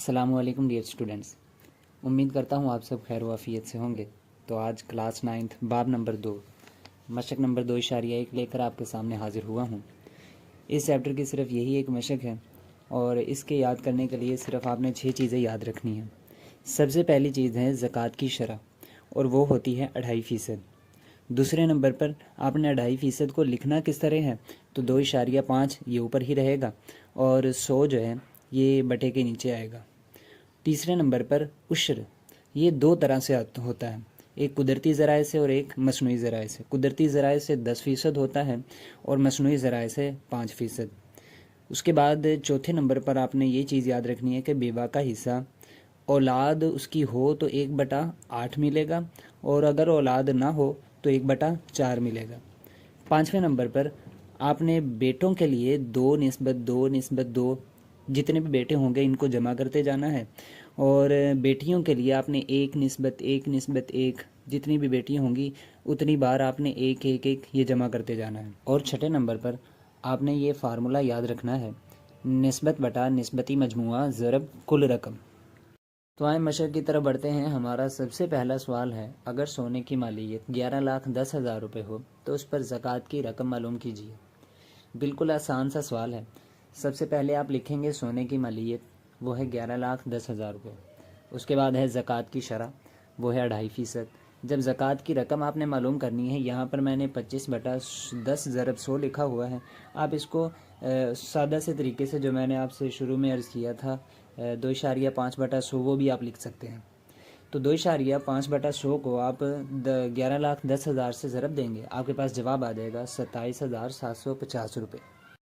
अस्सलामुअलैकुम dear students, उम्मीद करता हूँ आप सब खैर वाफियत से होंगे। तो आज क्लास 9th बाब नंबर 2 मशक नंबर 2.1 लेकर आपके सामने हाजिर हुआ हूँ। इस चैप्टर की सिर्फ यही एक मशक है और इसके याद करने के लिए सिर्फ आपने 6 चीज़ें याद रखनी हैं। सबसे पहली चीज़ है ज़कात की शरह और वो होती है 2.5%। दूसरे नंबर पर आपने 2.5% को लिखना किस तरह है, तो 2.5 ये ऊपर ही रहेगा और 100 जो है ये बटे के नीचे आएगा। तीसरे नंबर पर उश्र, ये दो तरह से होता है, एक कुदरती ज़राए से और एक मसनूई ज़राए से। कुदरती ज़राए से 10% होता है और मसनूई ज़राए से 5%। उसके बाद चौथे नंबर पर आपने ये चीज़ याद रखनी है कि बेवा का हिस्सा औलाद उसकी हो तो 1/8 मिलेगा और अगर औलाद ना हो तो 1/4 मिलेगा। पाँचवें नंबर पर आपने बेटों के लिए 2:2:2 जितने भी बेटे होंगे इनको जमा करते जाना है और बेटियों के लिए आपने 1:1:1 जितनी भी बेटियां होंगी उतनी बार आपने 1:1:1 ये जमा करते जाना है। और छठे नंबर पर आपने ये फार्मूला याद रखना है, निस्बत बटा निस्बती मजमुआ ज़रब कुल रकम। तो आए मशक की तरफ बढ़ते हैं। हमारा सबसे पहला सवाल है, अगर सोने की मालियत 11,10,000 रुपये हो तो उस पर ज़कात की रकम मालूम कीजिए। बिल्कुल आसान सा सवाल है। सबसे पहले आप लिखेंगे सोने की मालियत, वो है 11,10,000 रुपये। उसके बाद है ज़कात की शरह, वो है 2.5%। जब ज़कात की रकम आपने मालूम करनी है, यहाँ पर मैंने 25/10 ज़रब 100 लिखा हुआ है। आप इसको सादा से तरीके से जो मैंने आपसे शुरू में अर्ज़ किया था 2.5/100 वो भी आप लिख सकते हैं। तो 2.5/100 को आप 11,10,000 से ज़रब देंगे, आपके पास जवाब आ जाएगा 27,750 रुपये।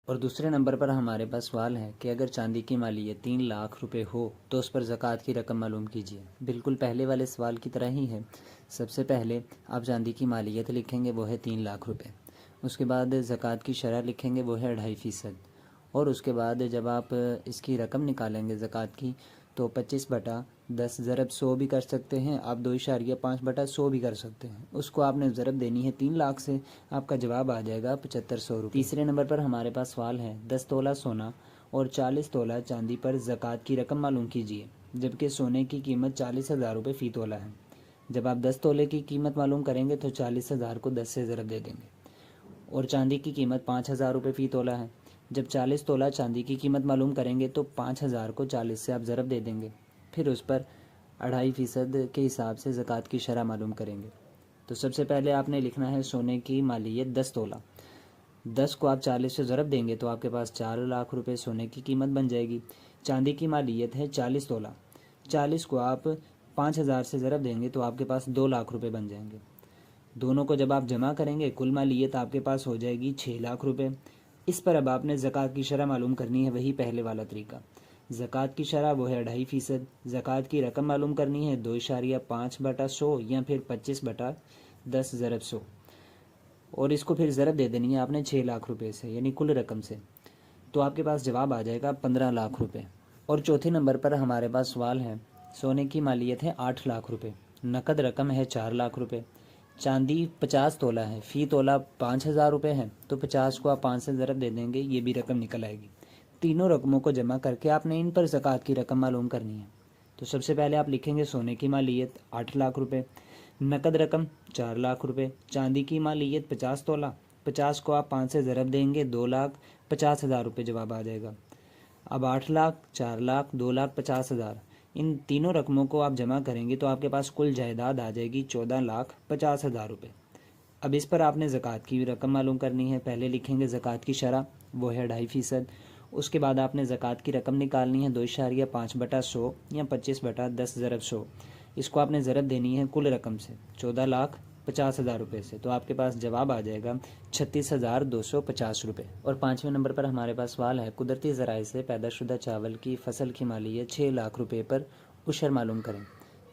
और दूसरे नंबर पर हमारे पास सवाल है कि अगर चांदी की मालियत 3 लाख रुपए हो तो उस पर ज़कात की रकम मालूम कीजिए। बिल्कुल पहले वाले सवाल की तरह ही है। सबसे पहले आप चांदी की मालियत लिखेंगे, वो है 3 लाख रुपए। उसके बाद ज़कात की शरह लिखेंगे, वो है 2.5%। और उसके बाद जब आप इसकी रकम निकालेंगे ज़कात की, तो 25/10 ज़रब 100 भी कर सकते हैं आप, 2.5/100 भी कर सकते हैं। उसको आपने ज़रब देनी है 3 लाख से, आपका जवाब आ जाएगा 7500 रुपये। तीसरे नंबर पर हमारे पास सवाल है, 10 तोला सोना और 40 तोला चांदी पर ज़कात की रकम मालूम कीजिए, जबकि सोने की कीमत 40,000 रुपये फ़ी तोला है। जब आप 10 तोले की कीमत मालूम करेंगे तो 40,000 को 10 से ज़रब दे देंगे और चांदी की कीमत 5,000 रुपये फ़ी तोला है। जब 40 तोला चांदी की कीमत मालूम करेंगे तो 5,000 को 40 से आप ज़रब दे देंगे, फिर उस पर 2.5% के हिसाब से ज़कात की शरह मालूम करेंगे। तो सबसे पहले आपने लिखना है सोने की मालियत 10 तोला, 10 को आप 40 से ज़रब देंगे तो आपके पास 4 लाख रुपए सोने की कीमत बन जाएगी। चांदी की मालियत है 40 तोला, 40 को आप 5,000 से ज़रब देंगे तो आपके पास 2 लाख रुपए बन जाएंगे। दोनों को जब आप जमा करेंगे कुल मालियत आपके पास हो जाएगी 6 लाख रुपए। इस पर अब आपने ज़कात की शरह मालूम करनी है, वही पहले वाला तरीका। ज़कात की शरह वो है 2.5%। ज़कात की रकम मालूम करनी है 2.5/100 या फिर 25/10 ज़रब 100 और इसको फिर ज़रब दे देनी है आपने 6 लाख रुपए से, यानी कुल रकम से। तो आपके पास जवाब आ जाएगा 15 लाख रुपए। और चौथे नंबर पर हमारे पास सवाल है, सोने की मालियत है 8 लाख रुपए, नकद रकम है 4 लाख रुपए, चांदी 50 तोला है, फ़ी तोला 5,000 रुपये है, तो 50 को आप 5 से ज़रब दे देंगे, ये भी रकम निकल आएगी। तीनों रकमों को जमा करके आपने इन पर ज़कात की रकम मालूम करनी है। तो सबसे पहले आप लिखेंगे सोने की मालियत 8 लाख रुपए, नकद रकम 4 लाख रुपए, चांदी की मालियत 50 तोला, 50 को आप 5 से ज़रब देंगे, 2,50,000 रुपये जवाब आ जाएगा। अब 8 लाख, 4 लाख, 2,50,000, इन तीनों रकमों को आप जमा करेंगे तो आपके पास कुल जायदाद आ जाएगी 14,50,000 रुपये। अब इस पर आपने ज़कात की रकम मालूम करनी है। पहले लिखेंगे ज़कात की शरह, वो है 2.5%। उसके बाद आपने ज़कात की रकम निकालनी है 2.5/100 या 25/10 ज़रब 100। इसको आपने ज़रब देनी है कुल रकम से 14,50,000 रुपये से, तो आपके पास जवाब आ जाएगा 36,250 रुपये। और पाँचवें नंबर पर हमारे पास सवाल है, कुदरती ज़राए से पैदाशुदा चावल की फ़सल की मालियत 6 लाख रुपये पर उशर मालूम करें।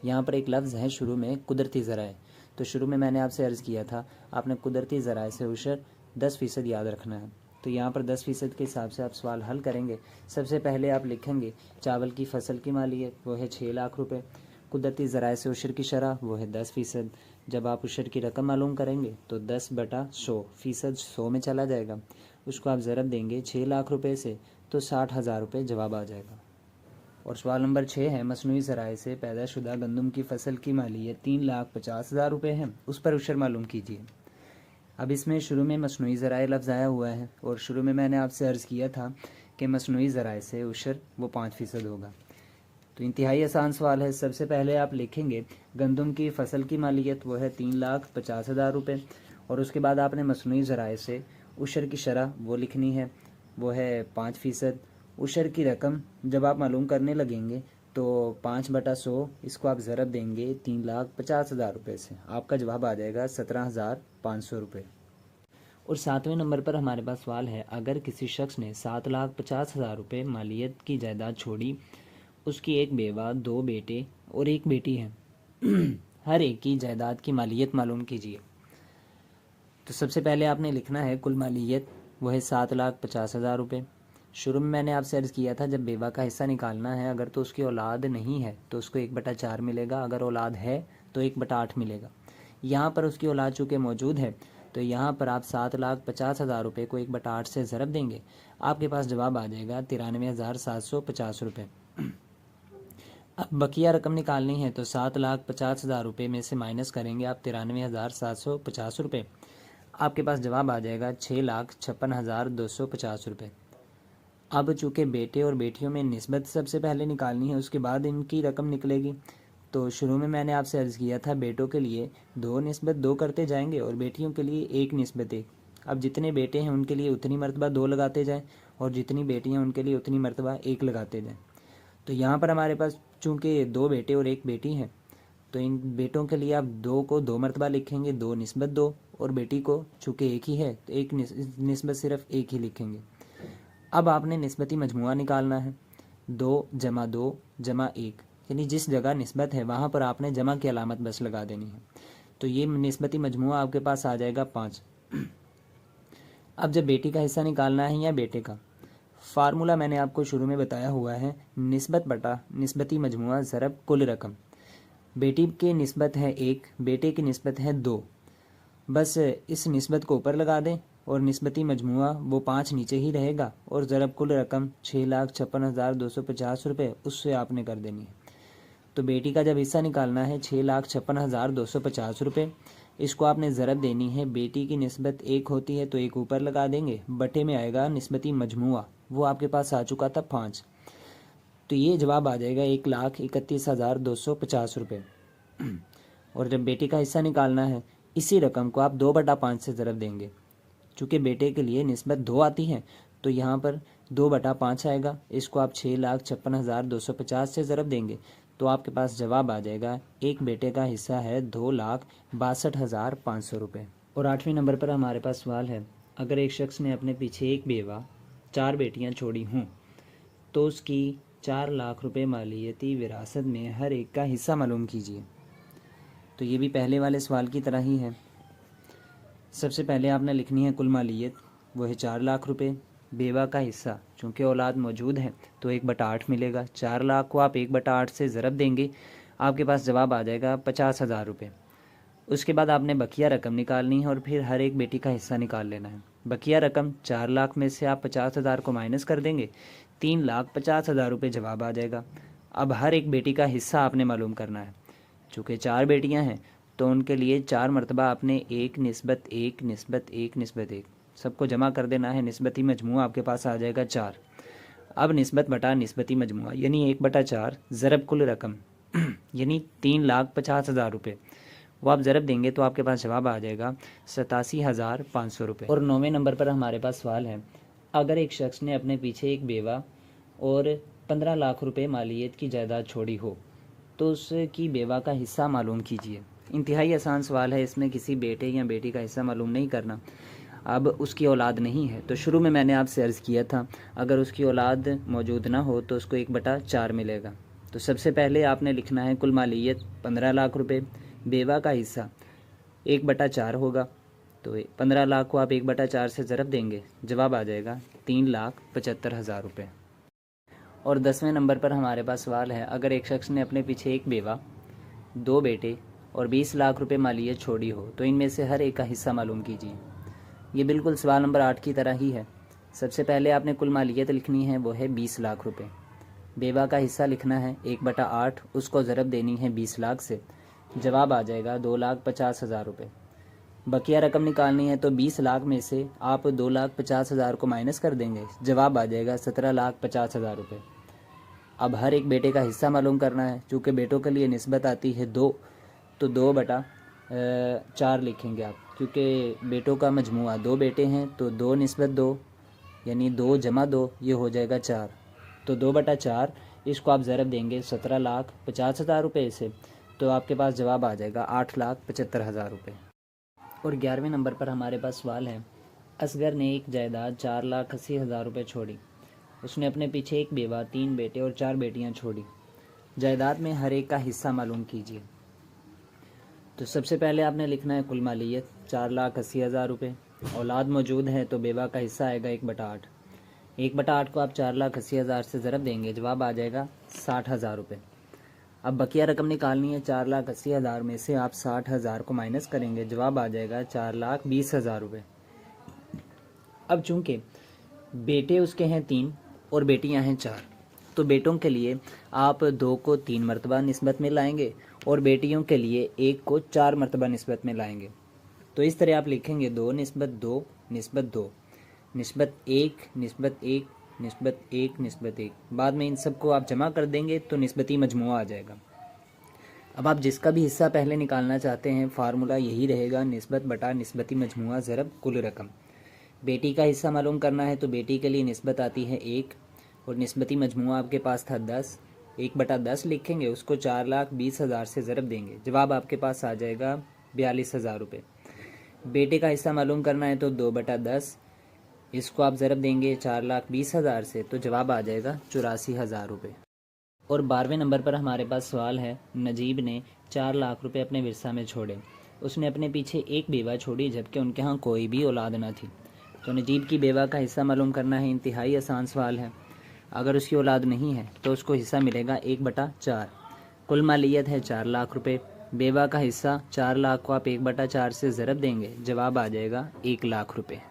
यहाँ पर एक लफ्ज़ है शुरू में कुदरती ज़राए, तो शुरू में मैंने आपसे अर्ज़ किया था आपने कुदरती ज़राए से उशर 10% याद रखना है। तो यहाँ पर 10% के हिसाब से आप सवाल हल करेंगे। सबसे पहले आप लिखेंगे चावल की फ़सल की मालियत, वो है 6 लाख रुपये, कुदरती ज़राए से उशर की शरह वो है 10%। जब आप उशर की रकम मालूम करेंगे तो 10/100, फ़ीसद 100 में चला जाएगा, उसको आप ज़रब देंगे 6 लाख रुपए से, तो 60,000 रुपये जवाब आ जाएगा। और सवाल नंबर 6 है, मसनूई ज़राए से पैदाशुदा गंदम की फसल की मालियत 3,50,000 रुपये है, उस पर उशर मालूम कीजिए। अब इसमें शुरू में मसनूई ज़राए लफ्ज़ आया हुआ है और शुरू में मैंने आपसे अर्ज़ किया था कि मसनूई ज़राए से उशर वो 5% होगा। तो इंतहाई आसान सवाल है। सबसे पहले आप लिखेंगे गंदम की फसल की मालियत वो है 3,50,000 रुपये और उसके बाद आपने मसनूई ज़राए से उशर की शरह वो लिखनी है, वो है 5%। उशर की रकम जब आप मालूम करने लगेंगे तो 5/100 इसको आप ज़रब देंगे 3,50,000 रुपये से, आपका जवाब आ जाएगा 17,500 रुपये। और 7वें नंबर पर हमारे पास सवाल है, अगर किसी शख्स ने 7,50,000 रुपये मालियत की जायदाद छोड़ी, उसकी एक बेवा, 2 बेटे और 1 बेटी है, हर एक की जायदाद की मालियत मालूम कीजिए। तो सबसे पहले आपने लिखना है कुल मालियत वो है 7,50,000 रुपये। शुरू में मैंने आपसे अर्ज़ किया था जब बेवा का हिस्सा निकालना है, अगर तो उसकी औलाद नहीं है तो उसको 1/4 मिलेगा, अगर औलाद है तो 1/8 मिलेगा। यहाँ पर उसकी औलाद चूँकि मौजूद है तो यहाँ पर आप 7,50,000 रुपये को 1/8 से ज़रब देंगे, आपके पास जवाब आ जाएगा 93,750 रुपये। अब बकिया रकम निकालनी है तो 7,50,000 रुपये में से माइनस करेंगे आप 93,750 रुपये, आपके पास जवाब आ जाएगा 6,56,250 रुपये। अब चूँकि बेटे और बेटियों में निस्बत सबसे पहले निकालनी है, उसके बाद इनकी रकम निकलेगी। तो शुरू में मैंने आपसे अर्ज़ किया था बेटों के लिए 2:2 करते जाएंगे और बेटियों के लिए 1:1। अब जितने बेटे हैं उनके लिए उतनी मरतबा 2 लगाते जाएं और जितनी बेटियां उनके लिए उतनी मरतबा 1 लगाते जाएं। तो यहाँ पर हमारे पास चूँकि 2 बेटे और 1 बेटी हैं तो इन बेटों के लिए आप 2 को 2 मरतबा लिखेंगे, 2:2, और बेटी को चूँकि 1 ही है तो 1 निस्बत सिर्फ 1 ही लिखेंगे। अब आपने निस्बती मजमुआ निकालना है, 2 + 2 + 1, यानी जिस जगह निस्बत है वहाँ पर आपने जमा की अलामत बस लगा देनी है। तो ये निस्बती मजमुआ आपके पास आ जाएगा 5। अब जब बेटी का हिस्सा निकालना है या बेटे का, फार्मूला मैंने आपको शुरू में बताया हुआ है, निस्बत बटा निस्बती मजमुआ ज़रब कुल रकम। बेटी की निस्बत है 1, बेटे की निस्बत है 2, बस इस निस्बत को ऊपर लगा दें और निस्बती मजमुआ वो 5 नीचे ही रहेगा और ज़रब कुल रकम 6,56,250 रुपये उससे आपने कर देनी है। तो बेटी का जब हिस्सा निकालना है 6,56,250 रुपये, इसको आपने ज़रब देनी है, बेटी की निस्बत 1 होती है तो 1 ऊपर लगा देंगे, बटे में आएगा निस्बती मजमुआ, वो आपके पास आ चुका था 5। तो ये जवाब आ जाएगा 1,31,250 रुपये। और जब बेटी का हिस्सा निकालना है इसी रकम को आप 2/5 से ज़रब देंगे, चूँकि बेटे के लिए निस्बत 2 आती है तो यहाँ पर 2/5 आएगा, इसको आप 6,56,250 से ज़रब देंगे तो आपके पास जवाब आ जाएगा, एक बेटे का हिस्सा है 2,62,500 रुपये। और 8वें नंबर पर हमारे पास सवाल है, अगर एक शख्स ने अपने पीछे एक बेवा, 4 बेटियां छोड़ी हों तो उसकी 4 लाख रुपए मालियती विरासत में हर एक का हिस्सा मालूम कीजिए। तो ये भी पहले वाले सवाल की तरह ही है। सबसे पहले आपने लिखनी है कुल मालियत, वो है 4 लाख रुपए। बेवा का हिस्सा, चूँकि औलाद मौजूद है तो 1/8 मिलेगा, 4 लाख को आप 1/8 से ज़रब देंगे, आपके पास जवाब आ जाएगा 50,000 रुपये। उसके बाद आपने बकिया रकम निकालनी है और फिर हर एक बेटी का हिस्सा निकाल लेना है। बकिया रकम 4 लाख में से आप 50,000 को माइनस कर देंगे, 3,50,000 रुपये जवाब आ जाएगा। अब हर एक बेटी का हिस्सा आपने मालूम करना है। चूँकि 4 बेटियां हैं तो उनके लिए 4 मरतबा आपने 1:1 सबको जमा कर देना है, निस्बती मजमुआ आपके पास आ जाएगा 4। अब निस्बत बटा निस्बती मजमुआ यानी 1/4 ज़रब कुल रकम यानी 3,50,000 रुपये, वो आप ज़रब देंगे तो आपके पास जवाब आ जाएगा 87,500 रुपये। और 9वें नंबर पर हमारे पास सवाल है, अगर एक शख्स ने अपने पीछे एक बेवा और 15 लाख रुपए मालियत की जायदाद छोड़ी हो तो उसकी बेवा का हिस्सा मालूम कीजिए। इंतहाई आसान सवाल है, इसमें किसी बेटे या बेटी का हिस्सा मालूम नहीं करना। अब उसकी औलाद नहीं है तो शुरू में मैंने आपसे अर्ज़ किया था अगर उसकी औलाद मौजूद ना हो तो उसको 1/4 मिलेगा। तो सबसे पहले आपने लिखना है कुल मालियत 15 लाख रुपए, बेवा का हिस्सा 1/4 होगा, तो 15 लाख को आप 1/4 से ज़रब देंगे, जवाब आ जाएगा 3,75,000 रुपये। और 10वें नंबर पर हमारे पास सवाल है, अगर एक शख्स ने अपने पीछे एक बेवा, 2 बेटे और 20 लाख रुपए मालियत छोड़ी हो तो इनमें से हर एक का हिस्सा मालूम कीजिए। ये बिल्कुल सवाल नंबर 8 की तरह ही है। सबसे पहले आपने कुल मालियत लिखनी है, वो है 20 लाख रुपए। बेवा का हिस्सा लिखना है 1/8, उसको ज़रब देनी है 20 लाख से, जवाब आ जाएगा 2,50,000 रुपये। बकिया रकम निकालनी है तो 20 लाख में से आप 2,50,000 को माइनस कर देंगे, जवाब आ जाएगा 17,50,000 रुपये। अब हर एक बेटे का हिस्सा मालूम करना है। चूँकि बेटों के लिए निस्बत आती है 2, तो 2/4 लिखेंगे आप, क्योंकि बेटों का मजमूआ 2 बेटे हैं तो 2/2 यानी 2 + 2 ये हो जाएगा 4। तो 2/4 इसको आप ज़रब देंगे 17,50,000 रुपये से, तो आपके पास जवाब आ जाएगा 8,75,000 रुपये। और 11वें नंबर पर हमारे पास सवाल है, असगर ने एक जायदाद 4,80,000 रुपये छोड़ी। उसने अपने पीछे एक बेवा, 3 बेटे और 4 बेटियां छोड़ी। जायदाद में हर एक का हिस्सा मालूम कीजिए। तो सबसे पहले आपने लिखना है कुल मालियत 4,80,000 रुपये। औलाद मौजूद है तो बेवा का हिस्सा आएगा 1/8। 1/8 को आप 4,80,000 से ज़रब देंगे, जवाब आ जाएगा 60,000 रुपये। अब बकिया रकम निकालनी है, 4,80,000 में से आप 60,000 को माइनस करेंगे, जवाब आ जाएगा 4,20,000 रुपये। अब चूँकि बेटे उसके हैं 3 और बेटियां हैं 4, तो बेटों के लिए आप 2 को 3 मरतबा निस्बत में लाएंगे और बेटियों के लिए 1 को 4 मरतबा निस्बत में लाएंगे। तो इस तरह आप लिखेंगे 2/2 निस्बत 2 निस्बत 1 निस्बत 1 निस्बत 1 निस्बत 1। बाद में इन सब को आप जमा कर देंगे तो निस्बती मजमुआ आ जाएगा। अब आप जिसका भी हिस्सा पहले निकालना चाहते हैं, फार्मूला यही रहेगा, निस्बत बटा निस्बती मजमुआ ज़रब कुल रकम। बेटी का हिस्सा मालूम करना है तो बेटी के लिए निस्बत आती है 1 और निस्बती मजमुआ आपके पास था 10। 1/10 लिखेंगे, उसको 4,20,000 से ज़रब देंगे, जवाब आपके पास आ जाएगा 42,000 रुपये। बेटे का हिस्सा मालूम करना है तो 2/10, इसको आप ज़रब देंगे 4,20,000 से, तो जवाब आ जाएगा 84,000 रुपये। और 12वें नंबर पर हमारे पास सवाल है, नजीब ने 4 लाख रुपए अपने विरसा में छोड़े। उसने अपने पीछे एक बेवा छोड़ी जबकि उनके यहाँ कोई भी औलाद न थी। तो नजीब की बेवा का हिस्सा मालूम करना है। इंतहाई आसान सवाल है। अगर उसकी औलाद नहीं है तो उसको हिस्सा मिलेगा 1/4। कुल मालियत है 4 लाख रुपए। बेवा का हिस्सा 4 लाख को आप 1/4 से ज़रब देंगे, जवाब आ जाएगा 1 लाख रुपए।